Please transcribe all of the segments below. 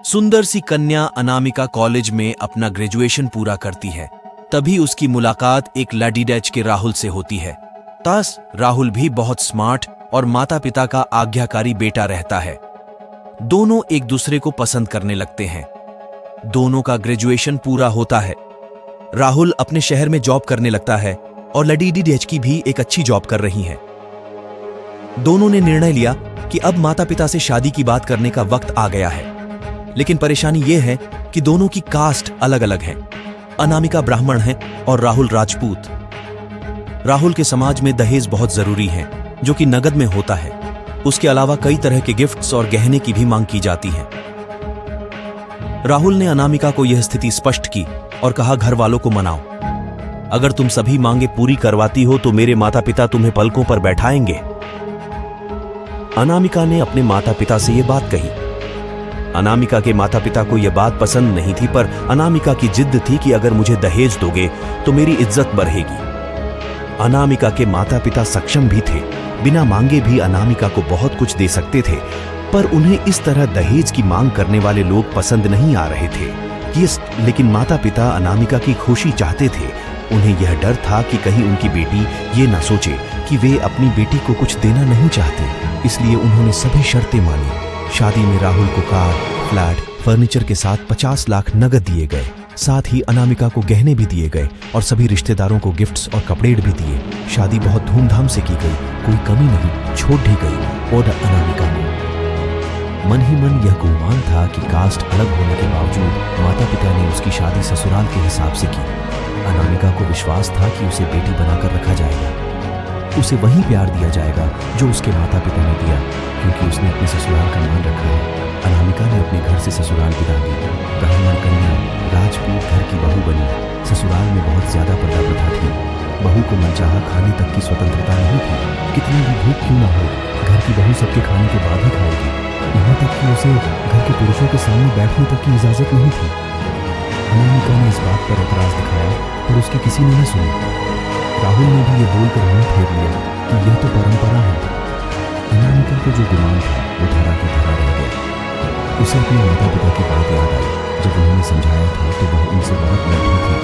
सुंदर सी कन्या अनामिका कॉलेज में अपना ग्रेजुएशन पूरा करती है। तभी उसकी मुलाकात एक लडीडैच के राहुल से होती है। तास राहुल भी बहुत स्मार्ट और माता पिता का आज्ञाकारी बेटा रहता है। दोनों एक दूसरे को पसंद करने लगते हैं। दोनों का ग्रेजुएशन पूरा होता है। राहुल अपने शहर में जॉब करने लगता है और लडीडैच भी एक अच्छी जॉब कर रही हैं। दोनों ने निर्णय लिया कि अब माता पिता से शादी की बात करने का वक्त आ गया है। लेकिन परेशानी यह है कि दोनों की कास्ट अलग अलग है। अनामिका ब्राह्मण है और राहुल राजपूत। राहुल के समाज में दहेज बहुत जरूरी है, जो कि नगद में होता है। उसके अलावा कई तरह के गिफ्ट्स और गहने की भी मांग की जाती है। राहुल ने अनामिका को यह स्थिति स्पष्ट की और कहा, घर वालों को मनाओ। अगर तुम सभी मांगे पूरी करवाती हो तो मेरे माता पिता तुम्हें पलकों पर बैठाएंगे। अनामिका ने अपने माता पिता से यह बात कही। अनामिका के माता पिता को यह बात पसंद नहीं थी, पर अनामिका की जिद थी कि अगर मुझे दहेज दोगे तो मेरी इज्जत बढ़ेगी। अनामिका के माता पिता सक्षम भी थे, बिना मांगे भी अनामिका को बहुत कुछ दे सकते थे, पर उन्हें इस तरह दहेज की मांग करने वाले लोग पसंद नहीं आ रहे थे। लेकिन माता पिता अनामिका की खुशी चाहते थे। उन्हें यह डर था कि कहीं उनकी बेटी ये ना सोचे कि वे अपनी बेटी को कुछ देना नहीं चाहते, इसलिए उन्होंने सभी शर्तें मानी। शादी में राहुल को कार, फ्लैट, फर्नीचर के साथ 50 लाख नगद दिए गए। साथ ही अनामिका को गहने भी दिए गए और सभी रिश्तेदारों को गिफ्ट्स और कपड़े भी दिए। शादी बहुत धूमधाम से की गई, कोई कमी नहीं छोड़ दी गई। और अनामिका ने मन ही मन यह गुमान था कि कास्ट अलग होने के बावजूद माता पिता ने उसकी शादी ससुराल के हिसाब से की। अनामिका को विश्वास था कि उसे बेटी बनाकर रखा जाएगा, उसे वही प्यार दिया जाएगा जो उसके माता पिता ने दिया, क्योंकि उसने अपने ससुराल का मान रखा है। अनामिका ने अपने घर से ससुराल विदा दी। ब्राह्मण कन्या राजपूत घर की बहू बनी। ससुराल में बहुत ज्यादा पर्दा प्रथा थी। बहू को मनचाहा खाने तक की स्वतंत्रता नहीं थी। कितनी भी भूख क्यों न हो, घर की बहू सबके खाने के बाद ही खाएगी। यहाँ तक कि उसे घर के पुरुषों के सामने बैठने तक की इजाजत नहीं थी। अनामिका ने इस बात पर एतराज दिखाया, पर उसकी किसी ने नहीं सुनी। राहुल ने भी ये बोलकर मुंह फेर लिया कि यह तो परंपरा है। अनामिका को जो गुमान था वो धरा की धरा रह गया। उसे अपने माता पिता की बात याद आई। जब उन्होंने समझाया था तो वह उनसे बहुत मीठी थी।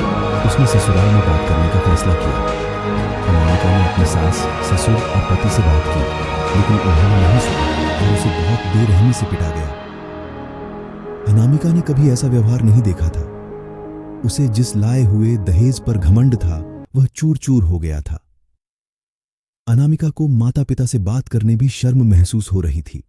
उसने ससुराल में बात करने का फैसला किया। अनामिका ने अपनी सास, ससुर और पति से बात की, लेकिन उन्होंने नहीं सुना और उसे बहुत बेरहमी से पिटा गया। अनामिका ने कभी ऐसा व्यवहार नहीं देखा था। उसे जिस लाए हुए दहेज पर घमंड था वह चूर चूर हो गया था। अनामिका को माता पिता से बात करने भी शर्म महसूस हो रही थी।